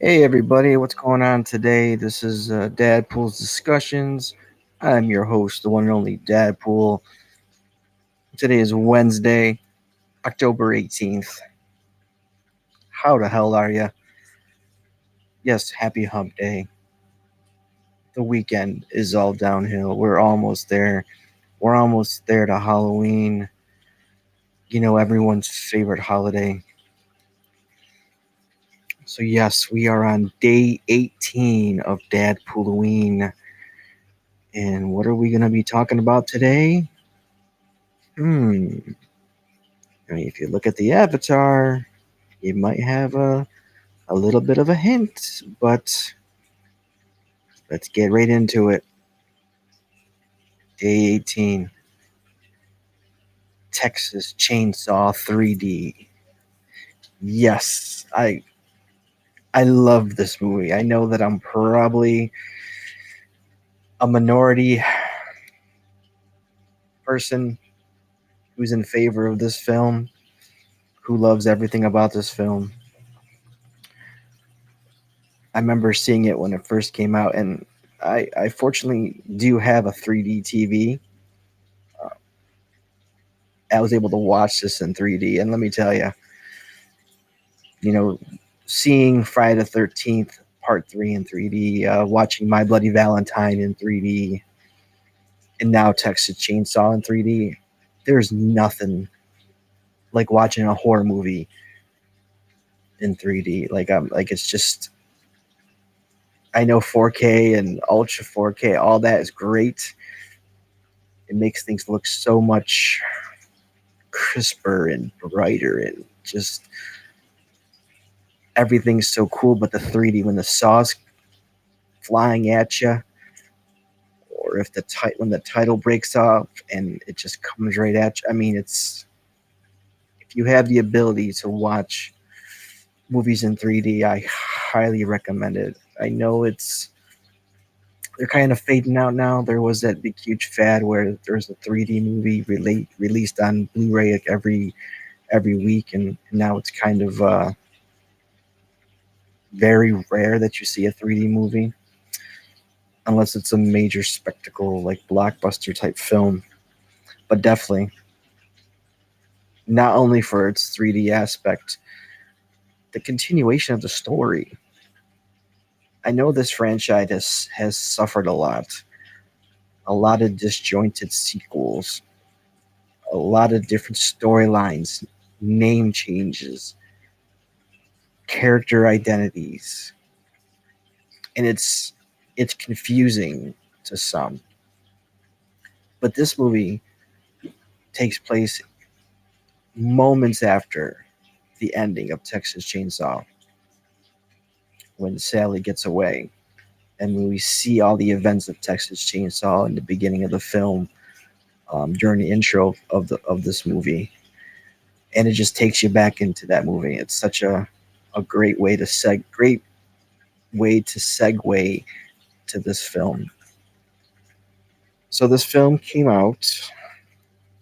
Hey everybody, what's going on today? This is DadPooL's Discussions. I'm your host, the one and only DadPooL. Today is Wednesday, October 18th. How the hell are you? Yes, happy hump day. The weekend is all downhill. We're almost there. We're almost there to Halloween. Everyone's favorite holiday. So yes, we are on day 18 of DadPooLoWeen. And what are we going to be talking about today? If you look at the avatar, you might have a little bit of a hint, but let's get right into it. Day 18, Texas Chainsaw 3D. Yes, I love this movie. I know that I'm probably a minority person who's in favor of this film, who loves everything about this film. I remember seeing it when it first came out, and I fortunately do have a 3D TV. I was able to watch this in 3D, and let me tell you, you know, seeing Friday the 13th Part 3 in 3D, watching My Bloody Valentine in 3D, and now Texas Chainsaw in 3D, there's nothing like watching a horror movie in 3D. Like it's just, I know 4K and Ultra 4K, all that is great. It makes things look so much crisper and brighter, and just everything's so cool. But the 3D, when the saw's flying at you, or if when the title breaks off and it just comes right at you. I mean, it's if you have the ability to watch movies in 3D, I highly recommend it. I know they're kind of fading out now. There was that big huge fad where there's a 3D movie released on Blu-ray like every week, and now it's kind of very rare that you see a 3D movie unless it's a major spectacle like blockbuster type film. But definitely, not only for its 3D aspect, the continuation of the story. I know this franchise has suffered a lot of disjointed sequels, a lot of different storylines, name changes, character identities, and it's confusing to some. But this movie takes place moments after the ending of Texas Chainsaw, when Sally gets away, and when we see all the events of Texas Chainsaw in the beginning of the film, during the intro of this movie, and it just takes you back into that movie. It's such a great way to segue to this film. So this film came out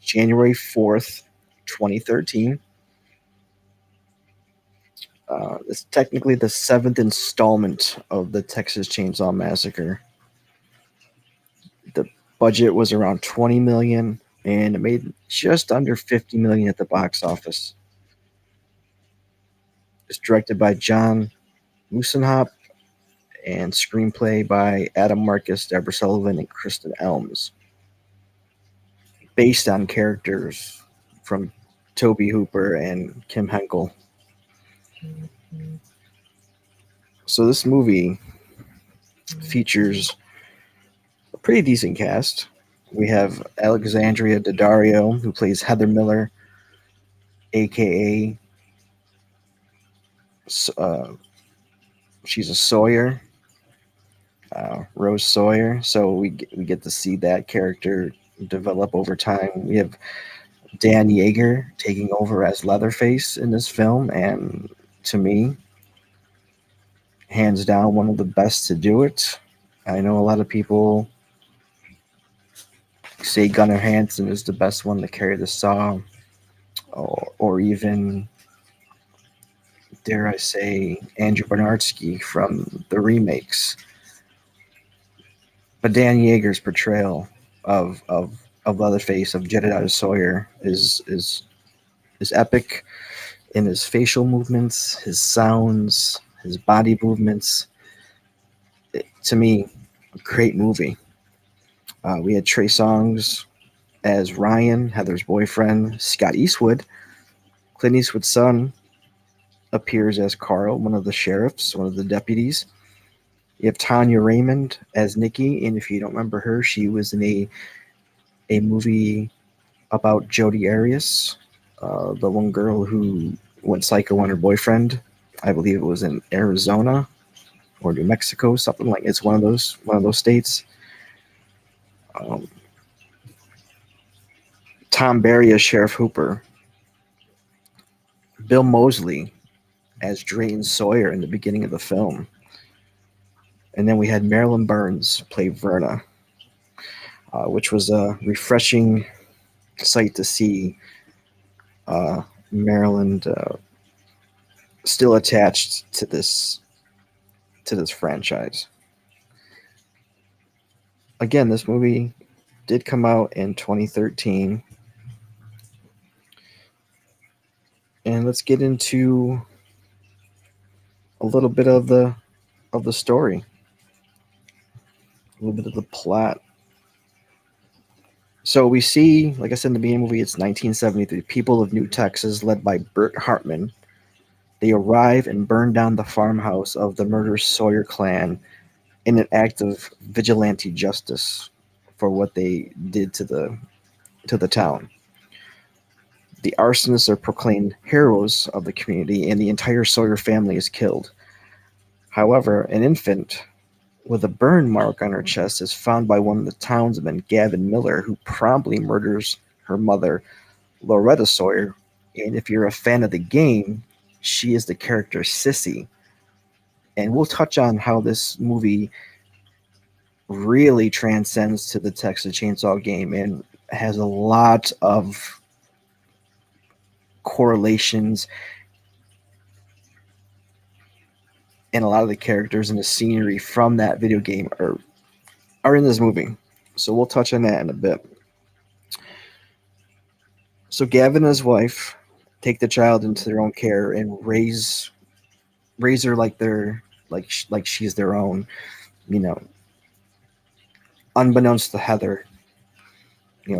January 4th, 2013. It's technically the seventh installment of the Texas Chainsaw Massacre. The budget was around 20 million, and it made just under 50 million at the box office. It's directed by John Musenhop and screenplay by Adam Marcus, Deborah Sullivan, and Kristen Elms, based on characters from Toby Hooper and Kim Henkel. So this movie features a pretty decent cast. We have Alexandria Daddario, who plays Heather Miller, aka uh, she's a Sawyer, Rose Sawyer. So we get to see that character develop over time. We have Dan Yeager taking over as Leatherface in this film, and to me, hands down, one of the best to do it. I know a lot of people say Gunnar Hansen is the best one to carry the saw, or even dare I say, Andrew Bernardsky from the remakes. But Dan Yeager's portrayal of Leatherface, of Jedediah Sawyer, is epic in his facial movements, his sounds, his body movements. To me, a great movie. We had Trey Songz as Ryan, Heather's boyfriend. Scott Eastwood, Clint Eastwood's son, appears as Carl, one of the sheriffs, one of the deputies. You have Tanya Raymond as Nikki, and if you don't remember her, she was in a movie about Jodi Arias, the one girl who went psycho on her boyfriend. I believe it was in Arizona or New Mexico, something like it's one of those states. Um, Tom Barry as Sheriff Hooper. Bill Moseley as Drayton Sawyer in the beginning of the film. And then we had Marilyn Burns play Verna, which was a refreshing sight to see. Maryland still attached to this franchise. Again, this movie did come out in 2013, and let's get into a little bit of the story, a little bit of the plot. So we see, like I said in the beginning movie, it's 1973. People of New Texas, led by Bert Hartman, they arrive and burn down the farmhouse of the murdered Sawyer clan in an act of vigilante justice for what they did to the town. The arsonists are proclaimed heroes of the community, and the entire Sawyer family is killed. However, an infant with a burn mark on her chest is found by one of the townsmen, Gavin Miller, who promptly murders her mother, Loretta Sawyer. And if you're a fan of the game, she is the character Sissy. And we'll touch on how this movie really transcends to the Texas Chainsaw game and has a lot of correlations, and a lot of the characters and the scenery from that video game are in this movie. So we'll touch on that in a bit. So Gavin and his wife take the child into their own care and raise her like they're like she's their own, you know. Unbeknownst to Heather,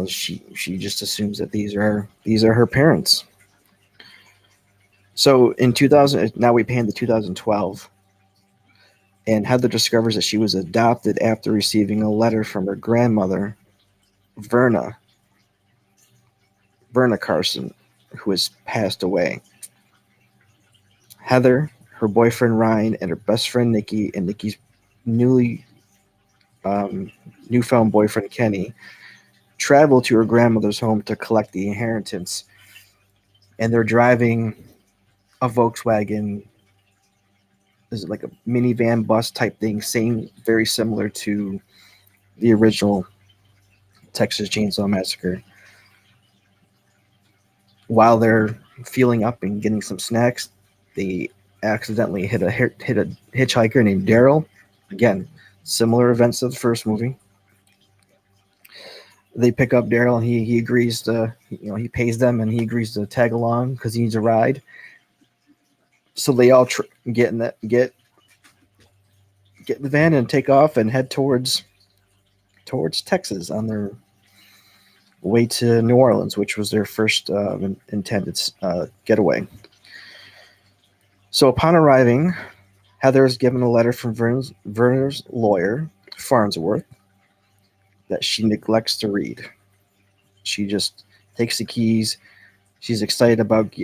she just assumes that these are her parents. So in 2000, now we pan to 2012, and Heather discovers that she was adopted after receiving a letter from her grandmother, Verna Carson, who has passed away. Heather, her boyfriend Ryan, and her best friend Nikki, and Nikki's newfound boyfriend Kenny travel to her grandmother's home to collect the inheritance, and they're driving a Volkswagen. Is it like a minivan bus type thing? Same, very similar to the original Texas Chainsaw Massacre. While they're fueling up and getting some snacks, they accidentally hit a hitchhiker named Daryl. Again, similar events to the first movie. They pick up Daryl, and he agrees to, he pays them, and he agrees to tag along because he needs a ride. So they all get in the van and take off and head towards Texas on their way to New Orleans, which was their first intended getaway. So upon arriving, Heather is given a letter from Verner's lawyer, Farnsworth, that she neglects to read. She just takes the keys. She's excited about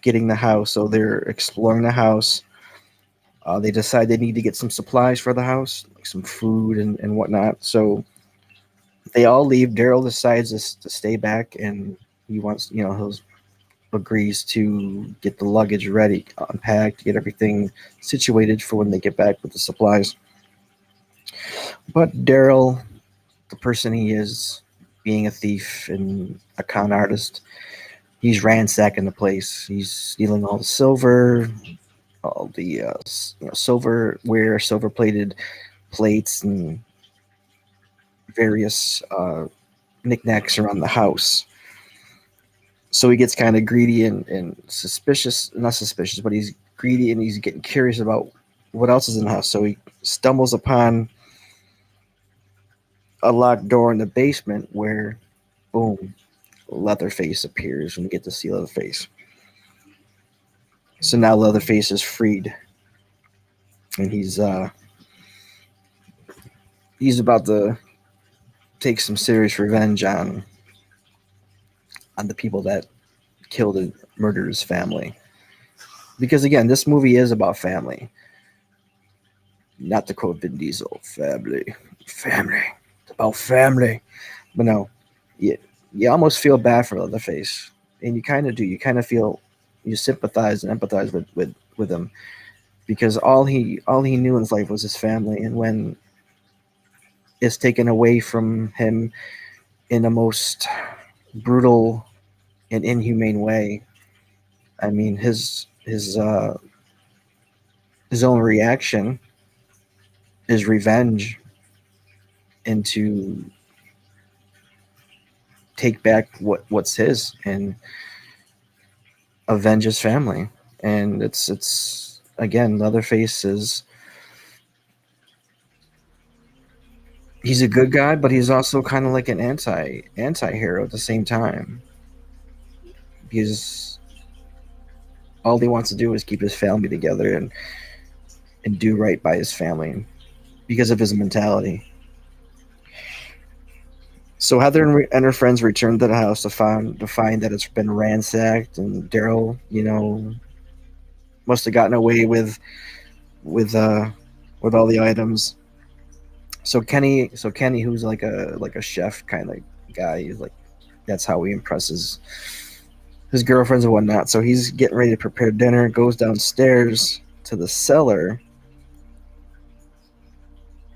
getting the house, so they're exploring the house. They decide they need to get some supplies for the house, like some food and whatnot. So they all leave. Daryl decides to stay back, and he wants, he agrees to get the luggage ready, unpacked, get everything situated for when they get back with the supplies. But Daryl, the person he is, being a thief and a con artist, He's ransacking the place. He's stealing all the silver, all the silverware, silver-plated plates, and various knickknacks around the house. So he gets kind of greedy and suspicious, not suspicious, but he's greedy and he's getting curious about what else is in the house. So he stumbles upon a locked door in the basement where, boom, Leatherface appears, and we get to see Leatherface. So now Leatherface is freed, and he's about to take some serious revenge on the people that killed and murdered his family. Because again, this movie is about family. Not to quote Vin Diesel, family. It's about family. But no, you almost feel bad for Leatherface, and you kind of do. You kind of feel, you sympathize and empathize with him, because all he knew in his life was his family, and when it's taken away from him in the most brutal and inhumane way, I mean, his only reaction is revenge, and to take back what's his and avenge his family. And it's again, Leatherface is, he's a good guy, but he's also kind of like an anti-hero at the same time, because all he wants to do is keep his family together and do right by his family because of his mentality. So Heather and her friends return to the house to find that it's been ransacked, and Daryl, must have gotten away with all the items. So Kenny, who's like a chef kind of guy, he's like, that's how he impresses his girlfriends and whatnot. So he's getting ready to prepare dinner, goes downstairs to the cellar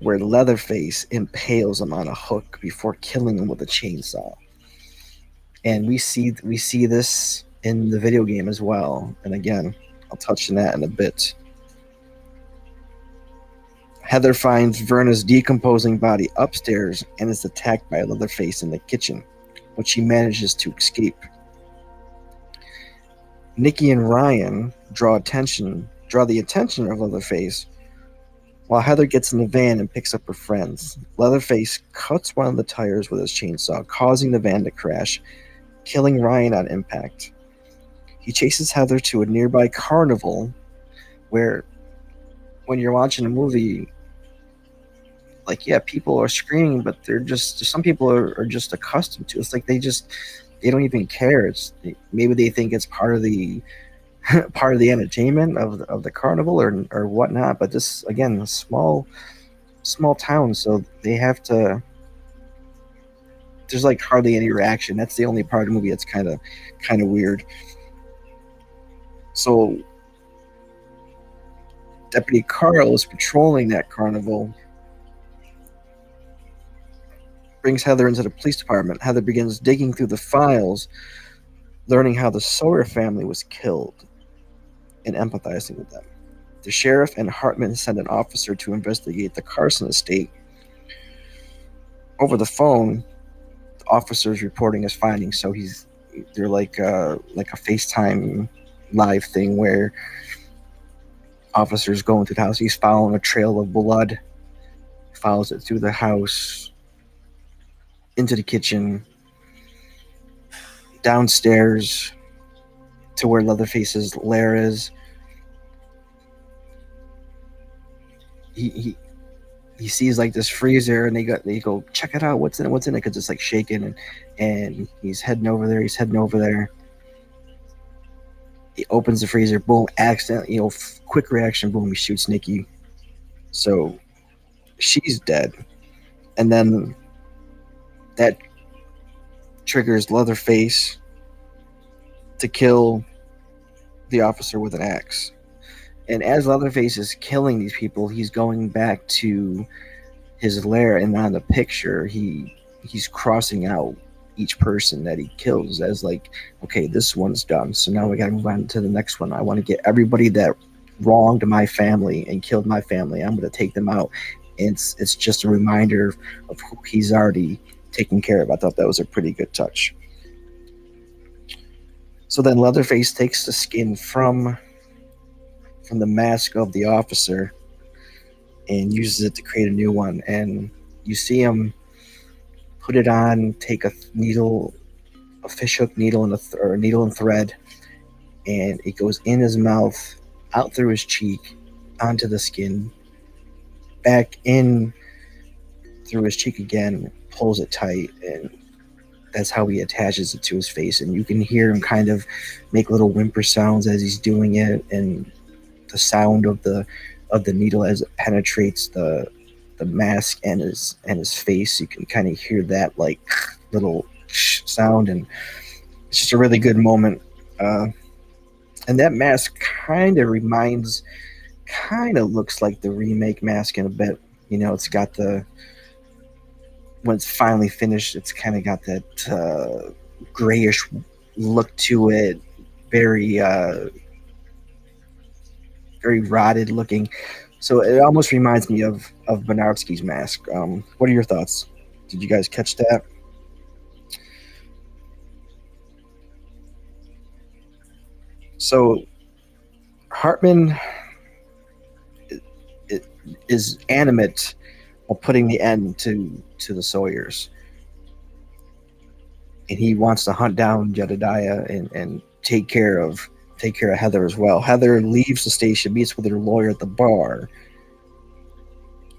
where Leatherface impales him on a hook before killing him with a chainsaw. And we see this in the video game as well. And again, I'll touch on that in a bit. Heather finds Verna's decomposing body upstairs and is attacked by Leatherface in the kitchen, but she manages to escape. Nikki and Ryan draw the attention of Leatherface, while Heather gets in the van and picks up her friends. Leatherface cuts one of the tires with his chainsaw, causing the van to crash, killing Ryan on impact. He chases Heather to a nearby carnival where, when you're watching a movie, like, yeah, people are screaming, but some people are just accustomed to it. It's like they don't even care. Maybe they think it's part of the entertainment of the carnival or whatnot. But this, again, a small town, so they have to. There's like hardly any reaction. That's the only part of the movie that's kind of weird. So Deputy Carl is patrolling that carnival, brings Heather into the police department. Heather begins digging through the files, learning how the Sawyer family was killed and empathizing with them. The sheriff and Hartman send an officer to investigate the Carson estate. Over the phone, the officer's reporting his findings, so they're like a FaceTime live thing where officers going through the house. He's following a trail of blood, follows it through the house, into the kitchen, downstairs to where Leatherface's lair is. He sees like this freezer, and they go check it out. What's in it? Because it's like shaking, and he's heading over there. He opens the freezer, boom, accident, quick reaction, boom, he shoots Nikki. So she's dead. And then that triggers Leatherface to kill the officer with an axe. And as Leatherface is killing these people, he's going back to his lair, and on the picture, he's crossing out each person that he kills as like, okay, this one's done. So now we got to move on to the next one. I want to get everybody that wronged my family and killed my family. I'm going to take them out. And it's just a reminder of who he's already taken care of. I thought that was a pretty good touch. So then Leatherface takes the skin from the mask of the officer and uses it to create a new one. And you see him put it on, take a needle, a fishhook needle or a needle and thread, and it goes in his mouth, out through his cheek, onto the skin, back in through his cheek again, pulls it tight, and that's how he attaches it to his face. And you can hear him kind of make little whimper sounds as he's doing it, and the sound of the needle as it penetrates the mask and his face. You can kind of hear that like little sound, and it's just a really good moment. And that mask kind of looks like the remake mask in a bit. You know, it's got when it's finally finished, it's kind of got that grayish look to it, very very rotted looking. So it almost reminds me of Bernardsky's mask. What are your thoughts? Did you guys catch that? So Hartman is animate of putting the end to the Sawyers, and he wants to hunt down Jedediah and take care of Heather as well. Heather leaves the station, meets with her lawyer at the bar.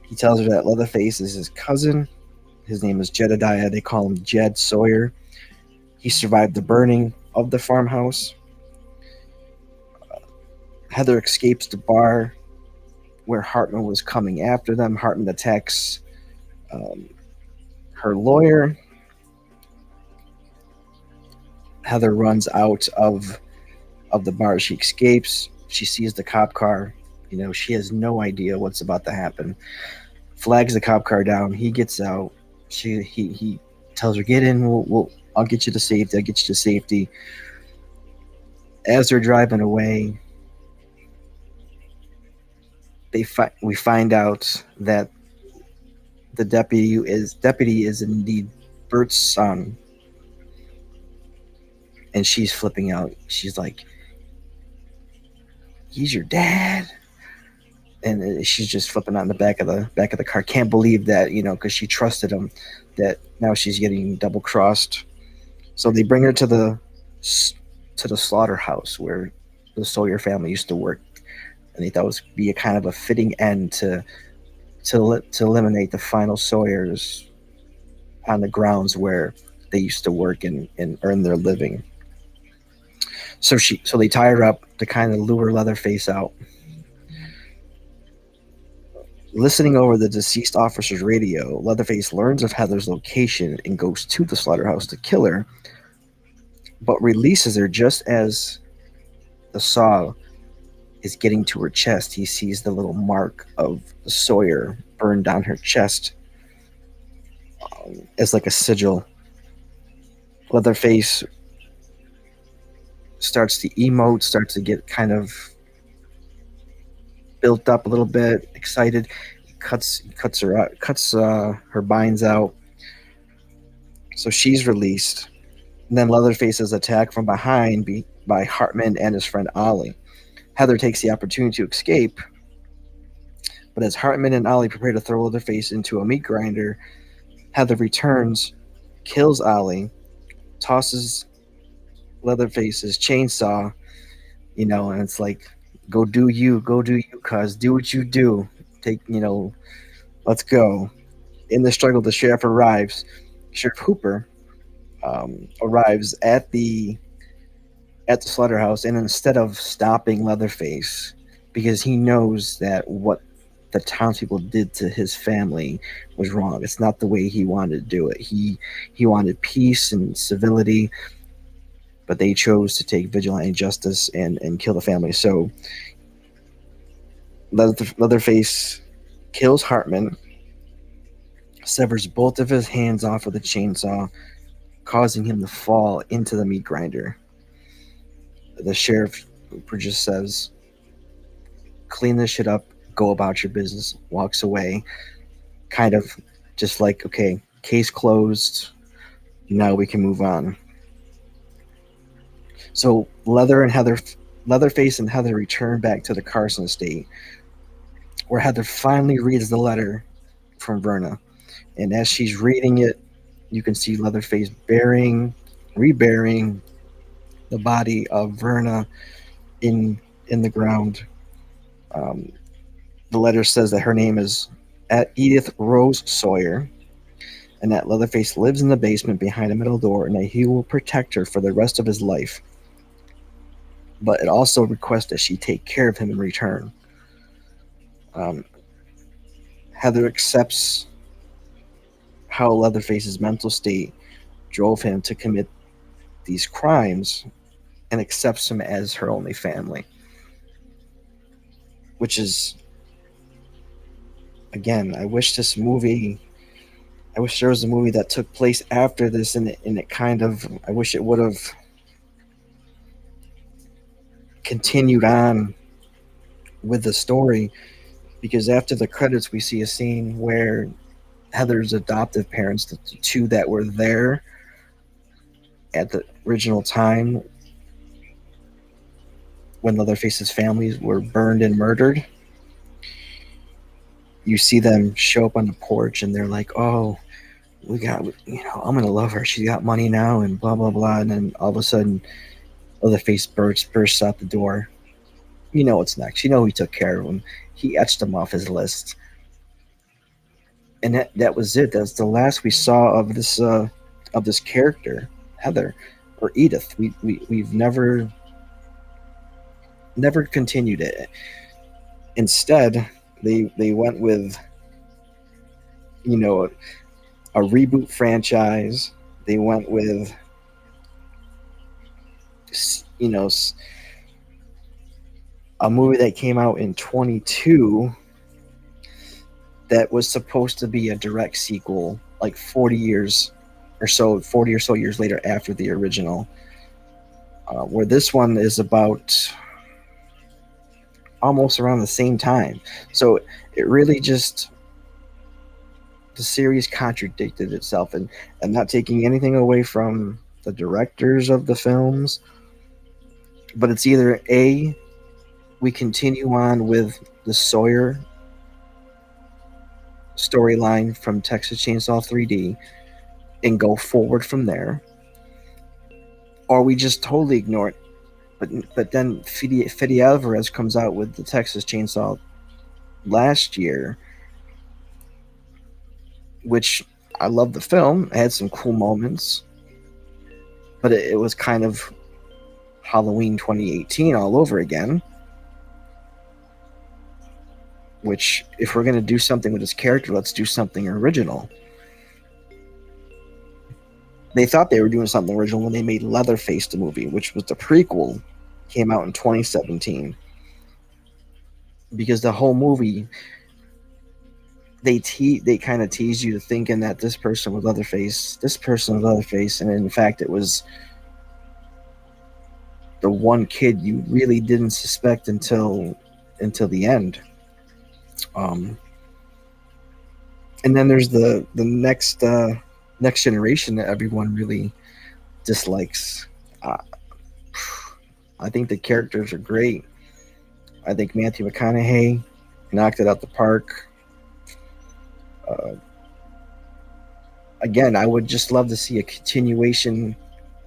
He tells her that Leatherface is his cousin. His name is Jedediah. They call him Jed Sawyer. He survived the burning of the farmhouse. Heather escapes the bar where Hartman was coming after them. Hartman attacks her lawyer. Heather runs out of the bar. She escapes. She sees the cop car. You know, she has no idea what's about to happen. Flags the cop car down. He gets out. He tells her, "Get in. I'll get you to safety. I'll get you to safety." As they're driving away, we find out that the deputy is indeed Bert's son, and she's flipping out. She's like, "He's your dad," and she's just flipping out in the back of the car. Can't believe that, you know, because she trusted him. That now she's getting double crossed. So they bring her to the slaughterhouse where the Sawyer family used to work, and they thought it would be a kind of a fitting end to eliminate the final Sawyers on the grounds where they used to work and earn their living. So they tie her up to kind of lure Leatherface out. Listening over the deceased officer's radio, Leatherface learns of Heather's location and goes to the slaughterhouse to kill her, but releases her just as the saw is getting to her chest. He sees the little mark of the Sawyer burned down her chest as like a sigil. Leatherface starts to emote, starts to get kind of built up a little bit, excited. He cuts her binds out, so she's released. And then Leatherface is attacked from behind by Hartman and his friend Ollie. Heather takes the opportunity to escape, but as Hartman and Ollie prepare to throw Leatherface into a meat grinder, Heather returns, kills Ollie, tosses Leatherface's chainsaw, you know, and it's like, go do you, cuz, do what you do. Let's go. In the struggle, the sheriff arrives. Sheriff Hooper arrives at the slaughterhouse, and instead of stopping Leatherface, because he knows that what the townspeople did to his family was wrong. It's not the way he wanted to do it. He wanted peace and civility, but they chose to take vigilante justice and kill the family. So Leatherface kills Hartman, severs both of his hands off with a chainsaw, causing him to fall into the meat grinder. The sheriff just says, clean this shit up, go about your business, walks away, kind of just like, okay, case closed, now we can move on. So Leatherface and Heather return back to the Carson estate, where Heather finally reads the letter from Verna. And as she's reading it, you can see Leatherface reburying the body of Verna in the ground. The letter says that her name is Edith Rose Sawyer, and that Leatherface lives in the basement behind a metal door, and that he will protect her for the rest of his life. But it also requests that she take care of him in return. Heather accepts how Leatherface's mental state drove him to commit these crimes and accepts him as her only family. Which is, again, I wish there was a movie that took place after this, and it kind of, I wish it would have continued on with the story, because after the credits we see a scene where Heather's adoptive parents, the two that were there at the original time when Leatherface's families were burned and murdered, you see them show up on the porch and they're like, oh, I'm going to love her. She's got money now and blah, blah, blah. And then all of a sudden, Leatherface bursts out the door. You know what's next. You know he took care of him. He etched him off his list. And that was it. That's the last we saw of this character, Heather or Edith. We've never continued it. Instead, they went with a reboot franchise. They went with a movie that came out in 22 that was supposed to be a direct sequel, like 40 or so years later after the original, where this one is about almost around the same time. So it really just, the series contradicted itself, and not taking anything away from the directors of the films, but it's either A, we continue on with the Sawyer storyline from Texas Chainsaw 3D and go forward from there, or we just totally ignore it. But then Fede Alvarez comes out with the Texas Chainsaw last year, which I love the film. It had some cool moments, but it was kind of Halloween 2018 all over again. Which, if we're going to do something with his character, let's do something original. They thought they were doing something original when they made Leatherface the movie, which was the prequel, came out in 2017. Because the whole movie, they kind of tease you to thinking that this person was Leatherface, and in fact it was the one kid you really didn't suspect until the end. And then there's the next generation that everyone really dislikes. I think the characters are great. I think Matthew McConaughey knocked it out the park. Again, I would just love to see a continuation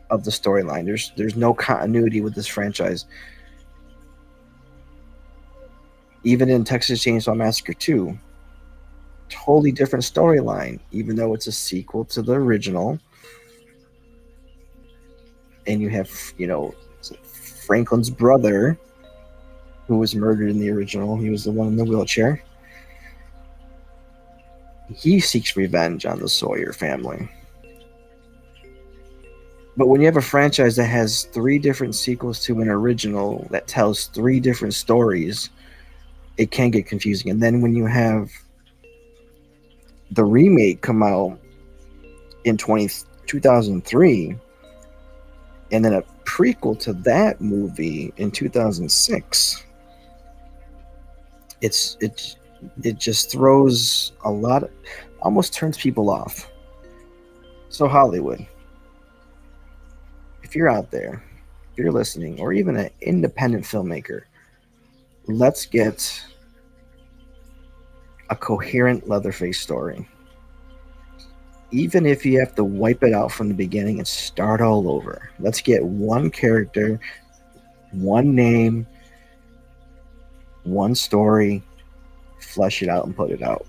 of the storyline. There's no continuity with this franchise. Even in Texas Chainsaw Massacre 2, totally different storyline, even though it's a sequel to the original. And you have, Franklin's brother, who was murdered in the original. He was the one in the wheelchair. He seeks revenge on the Sawyer family. But when you have a franchise that has 3 different sequels to an original that tells 3 different stories, it can get confusing. And then when you have the remake come out in 2003, and then a prequel to that movie in 2006. It just throws a lot, almost turns people off. So Hollywood, if you're out there, if you're listening, or even an independent filmmaker, let's get a coherent Leatherface story. Even if you have to wipe it out from the beginning and start all over, let's get one character, one name, one story, flesh it out and put it out.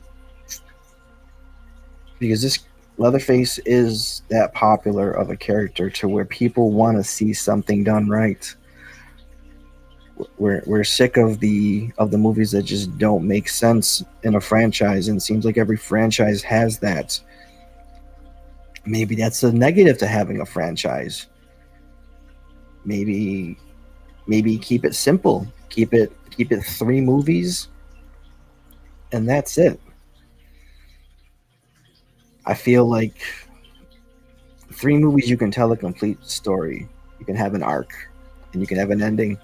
Because this Leatherface is that popular of a character to where people want to see something done right. We're sick of the movies that just don't make sense in a franchise, and it seems like every franchise has that. Maybe that's a negative to having a franchise. Maybe keep it simple. Keep it 3 movies, and that's it. I feel like 3 movies you can tell a complete story. You can have an arc, and you can have an ending.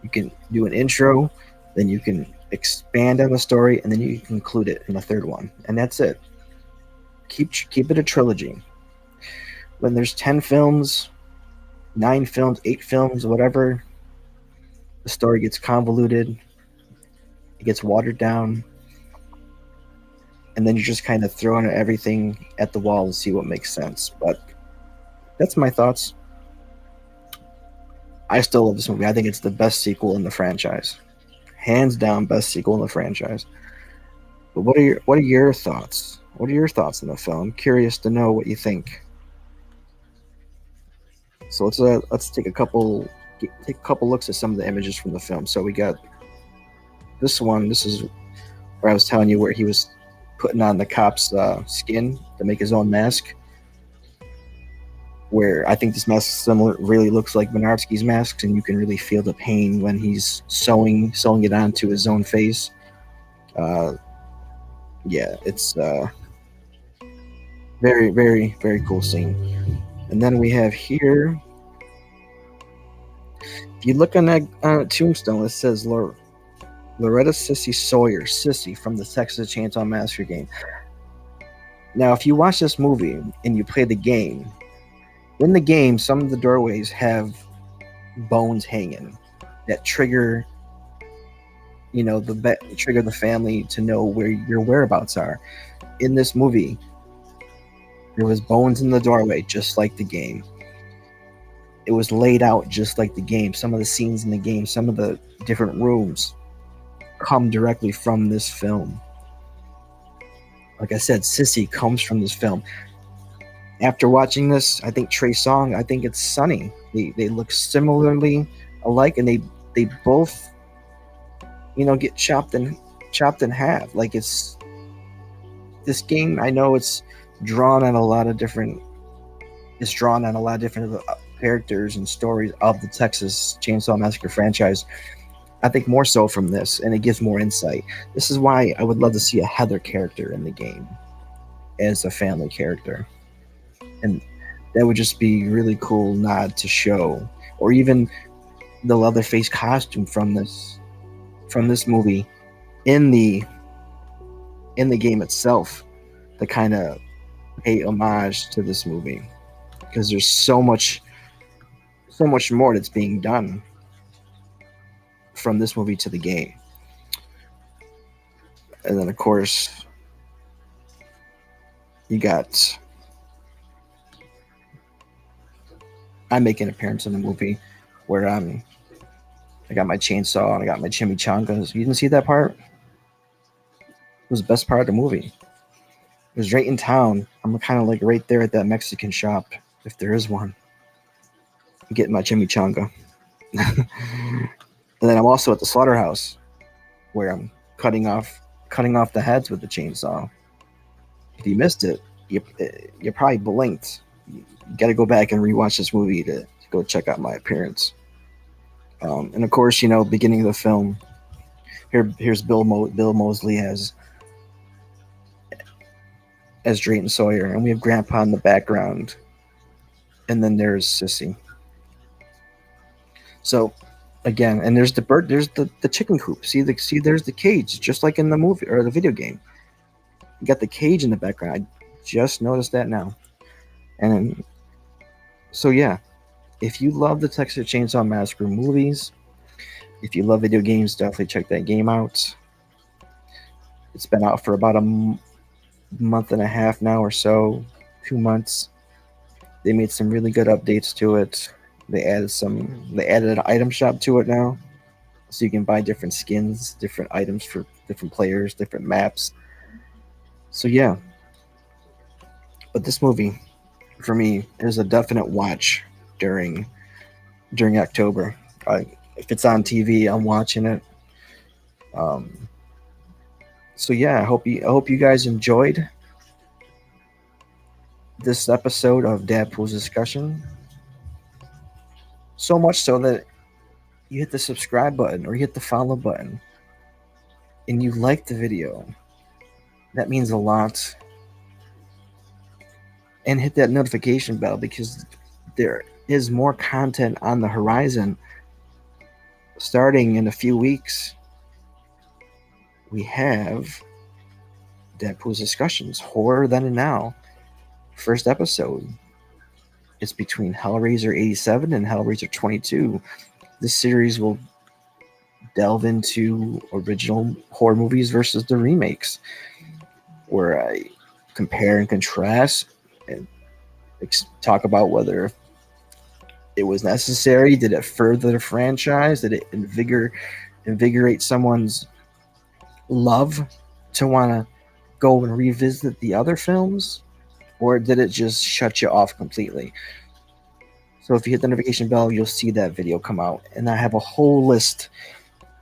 You can do an intro, then you can expand on the story, and then you can conclude it in a 3rd one, and that's it. Keep it a trilogy. When there's 10 films, 9 films, 8 films, whatever, the story gets convoluted, it gets watered down, and then you're just kind of throwing everything at the wall to see what makes sense. But that's my thoughts. I still love this movie. I think it's the best sequel in the franchise. Hands down, best sequel in the franchise. But what are your thoughts? What are your thoughts on the film? I'm curious to know what you think. So let's take a couple looks at some of the images from the film. So we got this one. This is where I was telling you where he was putting on the cop's skin to make his own mask. Where I think this mask really looks like Bernardsky's masks, and you can really feel the pain when he's sewing it onto his own face. Yeah, it's very, very, very cool scene. And then we have here, if you look on that tombstone, it says Loretta Sissy Sawyer, Sissy from the Texas Chainsaw Massacre game. Now, if you watch this movie and you play the game, in the game, some of the doorways have bones hanging that trigger, trigger the family to know where your whereabouts are. In this movie, there was bones in the doorway, just like the game. It was laid out just like the game. Some of the scenes in the game, some of the different rooms come directly from this film. Like I said, Sissy comes from this film. After watching this, I think Trey Songz, I think it's Sonny. They look similarly alike, and they both, get chopped in half. Like it's this game. I know it's drawn on a lot of different characters and stories of the Texas Chainsaw Massacre franchise. I think more so from this, and it gives more insight. This is why I would love to see a Heather character in the game as a family character. And that would just be really cool nod to show. Or even the Leatherface costume from this movie in the game itself to kind of pay homage to this movie, because there's so much more that's being done from this movie to the game. And then of course you got, I make an appearance in the movie where I got my chainsaw and I got my chimichangas. You didn't see that part? It was the best part of the movie. It was right in town. I'm kind of like right there at that Mexican shop, if there is one. I'm getting my chimichanga. And then I'm also at the slaughterhouse where I'm cutting off the heads with the chainsaw. If you missed it, you probably blinked. You got to go back and rewatch this movie to go check out my appearance. And of course, beginning of the film, here's Bill Moseley as as Drayton Sawyer, and we have Grandpa in the background, and then there's Sissy. So again, and there's the bird, there's the chicken coop. See, there's the cage, just like in the movie or the video game. You got the cage in the background. I just noticed that now. And so yeah, if you love the Texas Chainsaw Massacre movies, if you love video games, definitely check that game out. It's been out for about a month and a half now or so, 2 months. They made some really good updates to it. They added an item shop to it now, so you can buy different skins, different items for different players, different maps. So yeah, but this movie for me is a definite watch during October. If it's on TV, I'm watching it. Um, so yeah, I hope you guys enjoyed this episode of DadPooL's discussion. So much so that you hit the subscribe button or you hit the follow button and you like the video. That means a lot. And hit that notification bell because there is more content on the horizon. Starting in a few weeks, we have DadPooL's discussions, Horror Then and Now. First episode. It's between Hellraiser 87 and Hellraiser 22. This series will delve into original horror movies versus the remakes, where I compare and contrast and talk about whether it was necessary. Did it further the franchise? Did it invigorate someone's love to want to go and revisit the other films? Or did it just shut you off completely? So if you hit the notification bell, you'll see that video come out. And I have a whole list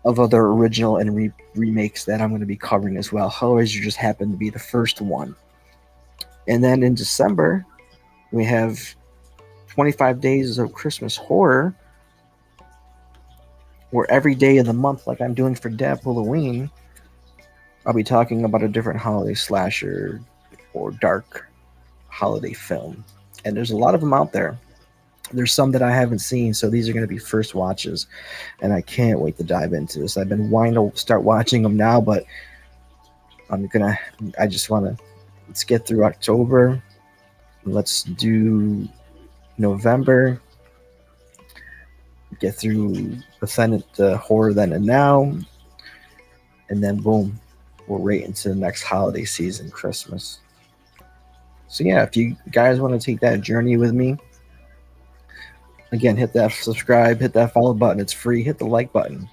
of other original and remakes that I'm going to be covering as well. Hellraiser just happened to be the first one. And then in December, we have 25 Days of Christmas Horror, where every day of the month, like I'm doing for DadPooLoWeen, I'll be talking about a different holiday slasher or dark holiday film. And there's a lot of them out there. There's some that I haven't seen, so these are going to be first watches, and I can't wait to dive into this. I've been wanting to start watching them now, but I just want to, let's get through October. Let's do November. Get through the Horror Then and Now, and then boom, we're right into the next holiday season, Christmas. So yeah, if you guys want to take that journey with me, again, hit that subscribe, hit that follow button. It's free. Hit the like button.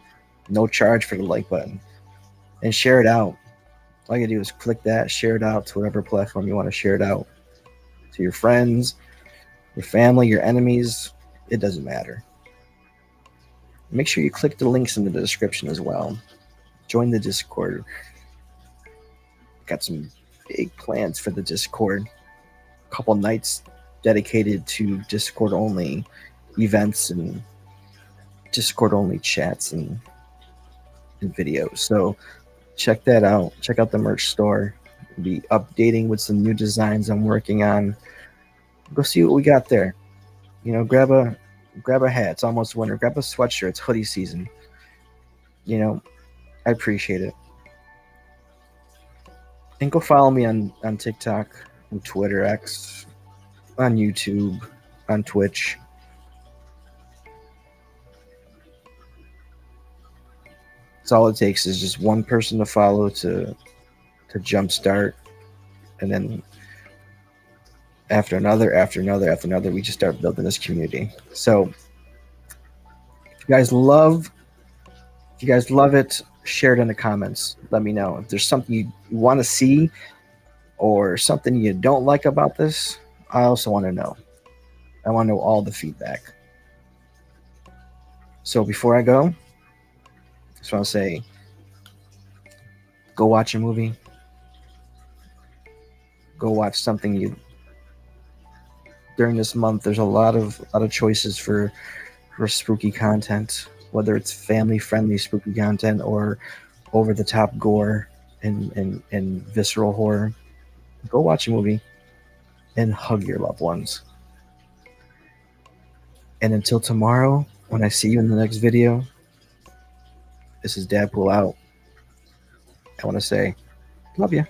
No charge for the like button. And share it out. All you gotta do is click that, share it out to whatever platform you want to share it out. To your friends, your family, your enemies. It doesn't matter. Make sure you click the links in the description as well. Join the Discord. Got some big plans for the Discord. A couple nights dedicated to Discord only events and Discord only chats and videos. So check that out. Check out the merch store. We'll be updating with some new designs I'm working on. Go see what we got there. You know, grab a hat. It's almost winter. Grab a sweatshirt. It's hoodie season. You know, I appreciate it. And go follow me on TikTok, on Twitter, X, on YouTube, on Twitch. It's all it takes is just one person to follow to jumpstart, and then after another, we just start building this community. So if you guys love it, share it in the comments. Let me know if there's something you want to see or something you don't like about this. I also want to know. I want to know all the feedback. So before I go, I just want to say, go watch a movie. Go watch something during this month. There's a lot of choices for spooky content, whether it's family friendly spooky content or over the top gore and visceral horror. Go watch a movie and hug your loved ones. And until tomorrow, when I see you in the next video, this is DadPooL out. I want to say, love you.